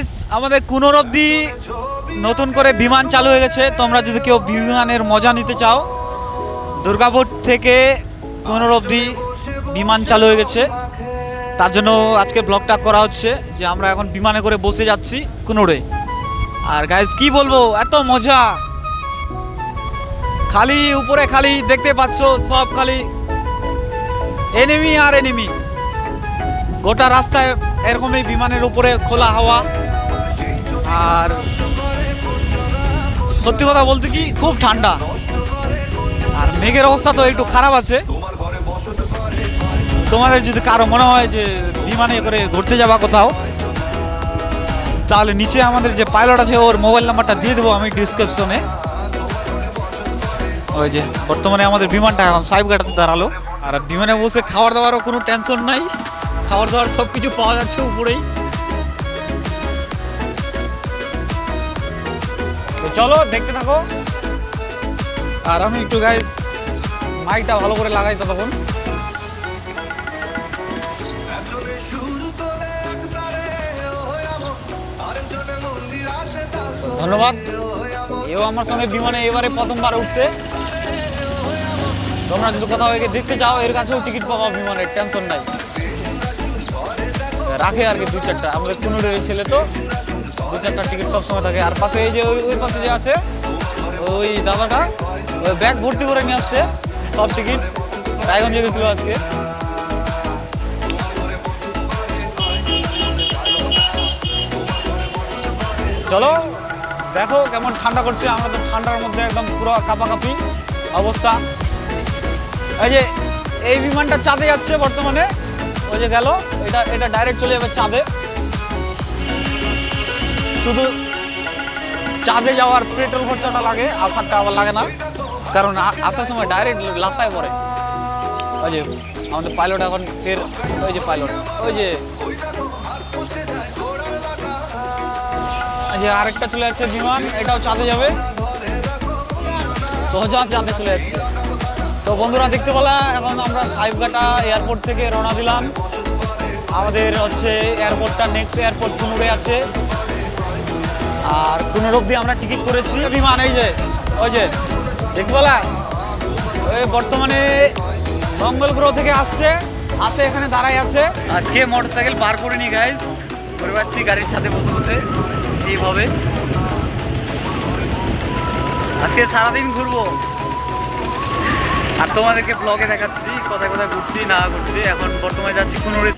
Guys আমাদের কুনোর অবধি নতুন করে বিমান চালু হয়ে গেছে। তোমরা যদি কেউ বিমানের মজা নিতে চাও, দুর্গাপুর থেকে কুনোর অবধি বিমান চালু হয়ে গেছে। তার জন্য আজকে ব্লগটা করা হচ্ছে যে আমরা এখন বিমানে করে বসে যাচ্ছি কুনোরে। আর গাইস কি বলবো, এত মজা, খালি উপরে খালি দেখতে পাচ্ছ সব খালি এনিমি আর এনিমি। গোটা রাস্তায় এরকমই বিমানের উপরে খোলা হাওয়া। আর সত্যি কথা বলতে কি খুব ঠান্ডা, আর মেঘের অবস্থা তো একটু খারাপ আছে। তোমাদের যদি কারো মনে হয় যে বিমানে করে ঘুরতে যাবা কোথাও, তাহলে নিচে আমাদের যে পাইলট আছে ওর মোবাইল নাম্বারটা দিয়ে দেবো আমি ডিসক্রিপশনে। ওই যে বর্তমানে আমাদের বিমানটা এখন সাহেবঘাটে দাঁড়ালো। আর বিমানে বসে খাবার দাবারও কোনো টেনশন নাই, খাবার দাবার সব কিছু পাওয়া যাচ্ছে উপরেই। তো চলো দেখতে থাকো। আর আমি একটু গাইস মাইকটা ভালো করে লাগাই ততক্ষণ। ধন্যবাদ। এও আমার সঙ্গে বিমানে এবারে প্রথমবার উঠছে। তোমরা যদি কোথাও একে দেখতে চাও, এর কাছেও টিকিট পাওয়া বিমানের, টেনশন নাই। রাখে আর কি দুই চারটা, আমাদের কুনোরের ছেলে তো দুই চারটা টিকিট সবসময় থাকে। আর পাশে এই যে ওই পাশে যে আছে ওই দাদাটা, ওই ব্যাগ ভর্তি করে নিয়ে আসছে সব টিকিট। রায়গঞ্জে গেছিল আজকে। চলো দেখো কেমন ঠান্ডা করছে। আমরা তো ঠান্ডার মধ্যে একদম পুরো কাঁপাকাঁপি অবস্থা। এই যে এই বিমানটা চাঁদে যাচ্ছে বর্তমানে, ওই যে গেল, এটা ডাইরেক্ট চলে যাবে চাঁদে। শুধু চাঁদে যাওয়ার পেট্রোল খরচাটা লাগে, আসারটা আবার লাগে না, কারণ আসার সময় ডাইরেক্ট লাফায় পড়ে। ওই যে আমাদের পাইলট এখন ফের, ওই যে পাইলট, ওই যে আরেকটা চলে যাচ্ছে বিমান, এটাও চাঁদে যাবে, সোজা চাঁদে চলে যাচ্ছে। তো বন্ধুরা দেখতে পেলাম এখন আমরা সাহেবঘাটা এয়ারপোর্ট থেকে রওনা দিলাম। আমাদের হচ্ছে এয়ারপোর্টটা নেক্সট এয়ারপোর্ট কুনোরে আছে। আর কুনোর অবধি আমরা টিকিট করেছি বিমান। এই যে ওই যে দেখতে পেলাম ওই বর্তমানে মঙ্গল গ্রহ থেকে আসছে এখানে দাঁড়াই আছে। আজকে মোটরসাইকেল বার করিনি গাইজ, করে পাচ্ছি গাড়ির সাথে বসে বসে এইভাবে। আজকে সারাদিন ঘুরবো আর তোমাদেরকে ব্লগে দেখাচ্ছি কোথায় কোথায় ঘুরছি না ঘুরছি। এখন বর্তমানে যাচ্ছি কুনোরে।